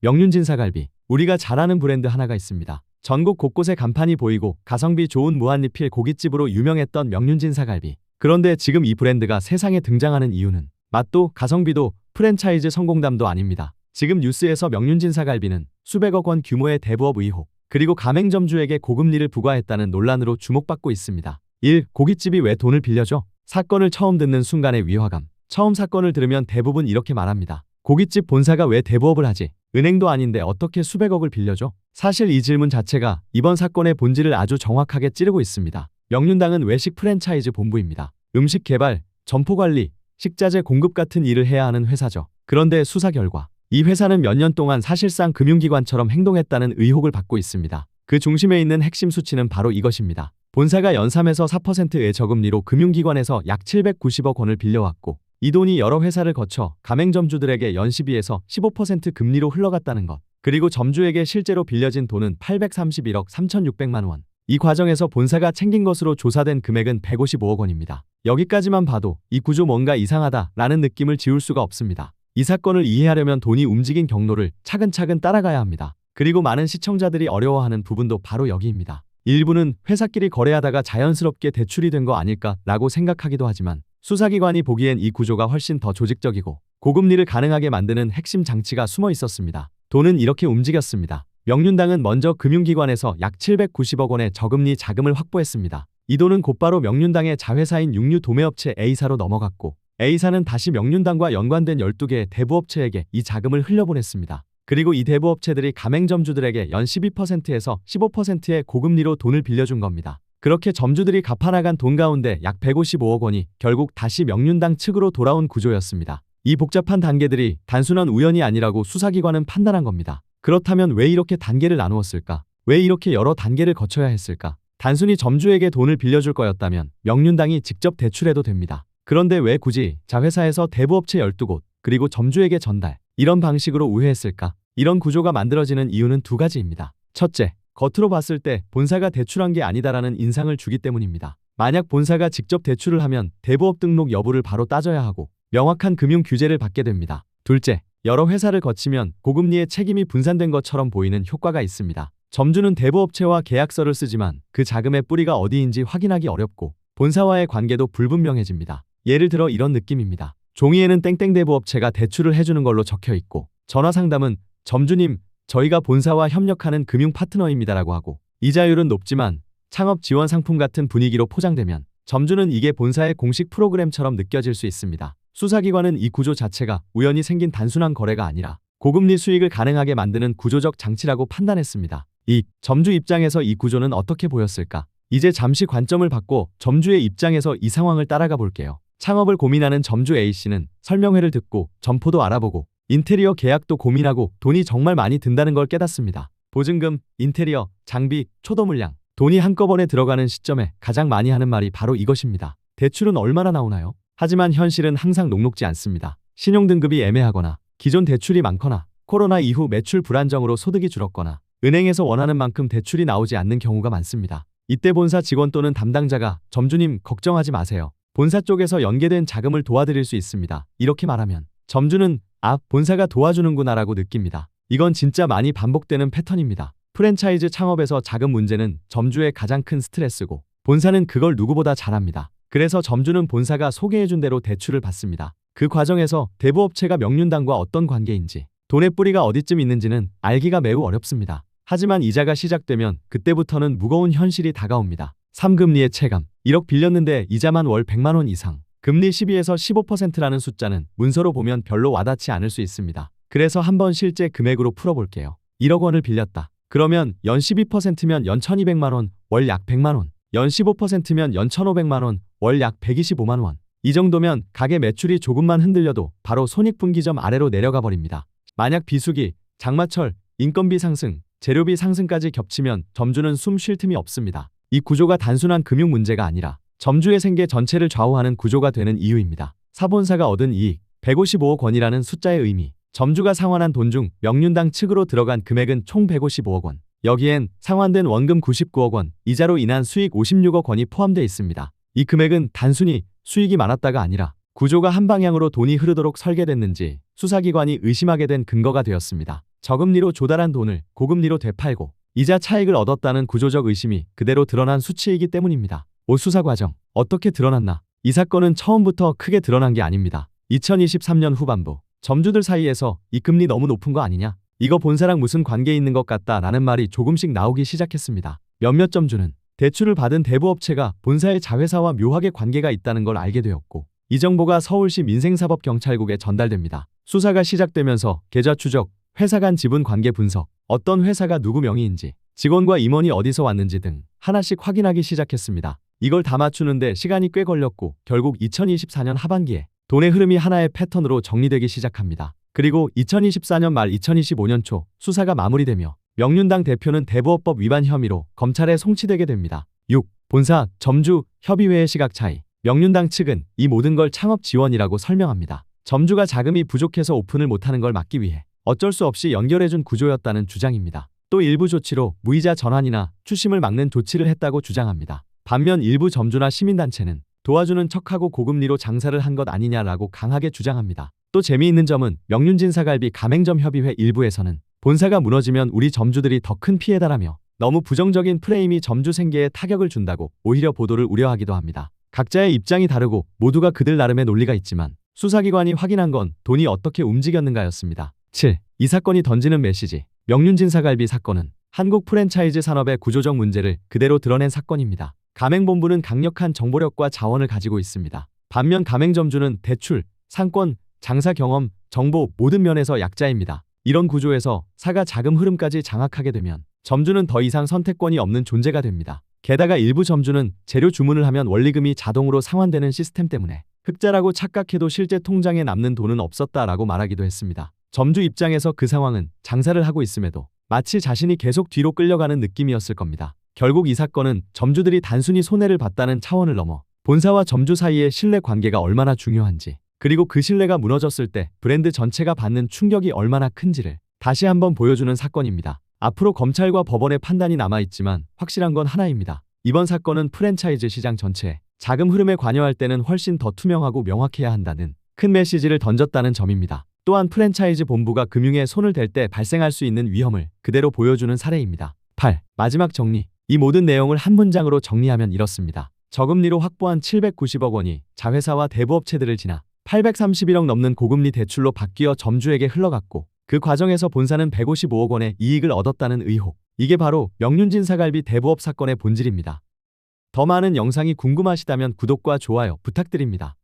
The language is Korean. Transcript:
명륜진사갈비. 우리가 잘 아는 브랜드 하나가 있습니다. 전국 곳곳에 간판이 보이고 가성비 좋은 무한리필 고깃집으로 유명했던 명륜진사갈비. 그런데 지금 이 브랜드가 세상에 등장하는 이유는 맛도 가성비도 프랜차이즈 성공담도 아닙니다. 지금 뉴스에서 명륜진사갈비는 수백억 원 규모의 대부업 의혹, 그리고 가맹점주에게 고금리를 부과했다는 논란으로 주목받고 있습니다. 1. 고깃집이 왜 돈을 빌려줘? 사건을 처음 듣는 순간의 위화감. 처음 사건을 들으면 대부분 이렇게 말합니다. 고깃집 본사가 왜 대부업을 하지? 은행도 아닌데 어떻게 수백억을 빌려줘? 사실 이 질문 자체가 이번 사건의 본질을 아주 정확하게 찌르고 있습니다. 명륜당은 외식 프랜차이즈 본부입니다. 음식 개발, 점포 관리, 식자재 공급 같은 일을 해야 하는 회사죠. 그런데 수사 결과 이 회사는 몇 년 동안 사실상 금융기관처럼 행동했다는 의혹을 받고 있습니다. 그 중심에 있는 핵심 수치는 바로 이것입니다. 본사가 연 3에서 4%의 저금리로 금융기관에서 약 790억 원을 빌려왔고, 이 돈이 여러 회사를 거쳐 가맹점주들에게 연 12에서 15% 금리로 흘러갔다는 것. 그리고 점주에게 실제로 빌려진 돈은 831억 3,600만 원. 이 과정에서 본사가 챙긴 것으로 조사된 금액은 155억 원입니다. 여기까지만 봐도 이 구조 뭔가 이상하다라는 느낌을 지울 수가 없습니다. 이 사건을 이해하려면 돈이 움직인 경로를 차근차근 따라가야 합니다. 그리고 많은 시청자들이 어려워하는 부분도 바로 여기입니다. 일부는 회사끼리 거래하다가 자연스럽게 대출이 된 거 아닐까라고 생각하기도 하지만, 수사기관이 보기엔 이 구조가 훨씬 더 조직적이고 고금리를 가능하게 만드는 핵심 장치가 숨어 있었습니다. 돈은 이렇게 움직였습니다. 명륜당은 먼저 금융기관에서 약 790억 원의 저금리 자금을 확보했습니다. 이 돈은 곧바로 명륜당의 자회사인 육류 도매업체 A사로 넘어갔고, A사는 다시 명륜당과 연관된 12개의 대부업체에게 이 자금을 흘려보냈습니다. 그리고 이 대부업체들이 가맹점주들에게 연 12%에서 15%의 고금리로 돈을 빌려준 겁니다. 그렇게 점주들이 갚아나간 돈 가운데 약 155억 원이 결국 다시 명륜당 측으로 돌아온 구조였습니다. 이 복잡한 단계들이 단순한 우연이 아니라고 수사기관은 판단한 겁니다. 그렇다면 왜 이렇게 단계를 나누었을까? 왜 이렇게 여러 단계를 거쳐야 했을까? 단순히 점주에게 돈을 빌려줄 거였다면 명륜당이 직접 대출해도 됩니다. 그런데 왜 굳이 자회사에서 대부업체 12곳, 그리고 점주에게 전달, 이런 방식으로 우회했을까? 이런 구조가 만들어지는 이유는 두 가지입니다. 첫째, 겉으로 봤을 때 본사가 대출한 게 아니다라는 인상을 주기 때문입니다. 만약 본사가 직접 대출을 하면 대부업 등록 여부를 바로 따져야 하고 명확한 금융 규제를 받게 됩니다. 둘째, 여러 회사를 거치면 고금리의 책임이 분산된 것처럼 보이는 효과가 있습니다. 점주는 대부업체와 계약서를 쓰지만 그 자금의 뿌리가 어디인지 확인하기 어렵고 본사와의 관계도 불분명해집니다. 예를 들어 이런 느낌입니다. 종이에는 땡땡 대부업체가 대출을 해주는 걸로 적혀 있고, 전화 상담은 점주님, 저희가 본사와 협력하는 금융 파트너입니다라고 하고, 이자율은 높지만 창업 지원 상품 같은 분위기로 포장되면 점주는 이게 본사의 공식 프로그램처럼 느껴질 수 있습니다. 수사기관은 이 구조 자체가 우연히 생긴 단순한 거래가 아니라 고금리 수익을 가능하게 만드는 구조적 장치라고 판단했습니다. 점주 입장에서 이 구조는 어떻게 보였을까? 이제 잠시 관점을 바꿔 점주의 입장에서 이 상황을 따라가 볼게요. 창업을 고민하는 점주 A씨는 설명회를 듣고 점포도 알아보고 인테리어 계약도 고민하고 돈이 정말 많이 든다는 걸 깨닫습니다. 보증금, 인테리어, 장비, 초도 물량, 돈이 한꺼번에 들어가는 시점에 가장 많이 하는 말이 바로 이것입니다. 대출은 얼마나 나오나요? 하지만 현실은 항상 녹록지 않습니다. 신용등급이 애매하거나 기존 대출이 많거나 코로나 이후 매출 불안정으로 소득이 줄었거나 은행에서 원하는 만큼 대출이 나오지 않는 경우가 많습니다. 이때 본사 직원 또는 담당자가 점주님 걱정하지 마세요. 본사 쪽에서 연계된 자금을 도와드릴 수 있습니다. 이렇게 말하면 점주는 본사가 도와주는구나라고 느낍니다. 이건 진짜 많이 반복되는 패턴입니다. 프랜차이즈 창업에서 자금 문제는 점주의 가장 큰 스트레스고 본사는 그걸 누구보다 잘합니다. 그래서 점주는 본사가 소개해준 대로 대출을 받습니다. 그 과정에서 대부업체가 명륜당과 어떤 관계인지, 돈의 뿌리가 어디쯤 있는지는 알기가 매우 어렵습니다. 하지만 이자가 시작되면 그때부터는 무거운 현실이 다가옵니다. 3금리의 체감. 1억 빌렸는데 이자만 월 100만 원 이상. 금리 12에서 15%라는 숫자는 문서로 보면 별로 와닿지 않을 수 있습니다. 그래서 한번 실제 금액으로 풀어볼게요. 1억 원을 빌렸다. 그러면 연 12%면 연 1200만 원, 월 약 100만 원. 연 15%면 연 1500만 원, 월 약 125만 원. 이 정도면 가게 매출이 조금만 흔들려도 바로 손익분기점 아래로 내려가 버립니다. 만약 비수기, 장마철, 인건비 상승, 재료비 상승까지 겹치면 점주는 숨 쉴 틈이 없습니다. 이 구조가 단순한 금융 문제가 아니라 점주의 생계 전체를 좌우하는 구조가 되는 이유입니다. 사본사가 얻은 이익, 155억 원이라는 숫자의 의미, 점주가 상환한 돈 중 명륜당 측으로 들어간 금액은 총 155억 원. 여기엔 상환된 원금 99억 원, 이자로 인한 수익 56억 원이 포함되어 있습니다. 이 금액은 단순히 수익이 많았다가 아니라 구조가 한 방향으로 돈이 흐르도록 설계됐는지 수사기관이 의심하게 된 근거가 되었습니다. 저금리로 조달한 돈을 고금리로 되팔고 이자 차익을 얻었다는 구조적 의심이 그대로 드러난 수치이기 때문입니다. 수사 과정 어떻게 드러났나? 이 사건은 처음부터 크게 드러난 게 아닙니다. 2023년 후반부 점주들 사이에서 이 금리 너무 높은 거 아니냐? 이거 본사랑 무슨 관계 있는 것 같다 라는 말이 조금씩 나오기 시작했습니다. 몇몇 점주는 대출을 받은 대부업체가 본사의 자회사와 묘하게 관계가 있다는 걸 알게 되었고 이 정보가 서울시 민생사법경찰국에 전달됩니다. 수사가 시작되면서 계좌 추적, 회사 간 지분 관계 분석, 어떤 회사가 누구 명의인지, 직원과 임원이 어디서 왔는지 등 하나씩 확인하기 시작했습니다. 이걸 다 맞추는데 시간이 꽤 걸렸고 결국 2024년 하반기에 돈의 흐름이 하나의 패턴으로 정리되기 시작합니다. 그리고 2024년 말 2025년 초 수사가 마무리되며 명륜당 대표는 대부업법 위반 혐의로 검찰에 송치되게 됩니다. 6. 본사, 점주, 협의회의 시각 차이. 명륜당 측은 이 모든 걸 창업 지원이라고 설명합니다. 점주가 자금이 부족해서 오픈을 못하는 걸 막기 위해 어쩔 수 없이 연결해준 구조였다는 주장입니다. 또 일부 조치로 무이자 전환이나 추심을 막는 조치를 했다고 주장합니다. 반면 일부 점주나 시민단체는 도와주는 척하고 고금리로 장사를 한 것 아니냐라고 강하게 주장합니다. 또 재미있는 점은 명륜진 사갈비 가맹점 협의회 일부에서는 본사가 무너지면 우리 점주들이 더 큰 피해다라며 너무 부정적인 프레임이 점주 생계에 타격을 준다고 오히려 보도를 우려하기도 합니다. 각자의 입장이 다르고 모두가 그들 나름의 논리가 있지만 수사기관이 확인한 건 돈이 어떻게 움직였는가였습니다. 7. 이 사건이 던지는 메시지. 명륜진 사갈비 사건은 한국 프랜차이즈 산업의 구조적 문제를 그대로 드러낸 사건입니다. 가맹본부는 강력한 정보력과 자원을 가지고 있습니다. 반면 가맹점주는 대출, 상권, 장사 경험, 정보 모든 면에서 약자입니다. 이런 구조에서 사가 자금 흐름까지 장악하게 되면 점주는 더 이상 선택권이 없는 존재가 됩니다. 게다가 일부 점주는 재료 주문을 하면 원리금이 자동으로 상환되는 시스템 때문에 흑자라고 착각해도 실제 통장에 남는 돈은 없었다라고 말하기도 했습니다. 점주 입장에서 그 상황은 장사를 하고 있음에도 마치 자신이 계속 뒤로 끌려가는 느낌이었을 겁니다. 결국 이 사건은 점주들이 단순히 손해를 봤다는 차원을 넘어 본사와 점주 사이의 신뢰 관계가 얼마나 중요한지, 그리고 그 신뢰가 무너졌을 때 브랜드 전체가 받는 충격이 얼마나 큰지를 다시 한번 보여주는 사건입니다. 앞으로 검찰과 법원의 판단이 남아있지만 확실한 건 하나입니다. 이번 사건은 프랜차이즈 시장 전체에 자금 흐름에 관여할 때는 훨씬 더 투명하고 명확해야 한다는 큰 메시지를 던졌다는 점입니다. 또한 프랜차이즈 본부가 금융에 손을 댈 때 발생할 수 있는 위험을 그대로 보여주는 사례입니다. 8. 마지막 정리. 이 모든 내용을 한 문장으로 정리하면 이렇습니다. 저금리로 확보한 790억 원이 자회사와 대부업체들을 지나 831억 넘는 고금리 대출로 바뀌어 점주에게 흘러갔고 그 과정에서 본사는 155억 원의 이익을 얻었다는 의혹. 이게 바로 명륜진 사갈비 대부업 사건의 본질입니다. 더 많은 영상이 궁금하시다면 구독과 좋아요 부탁드립니다.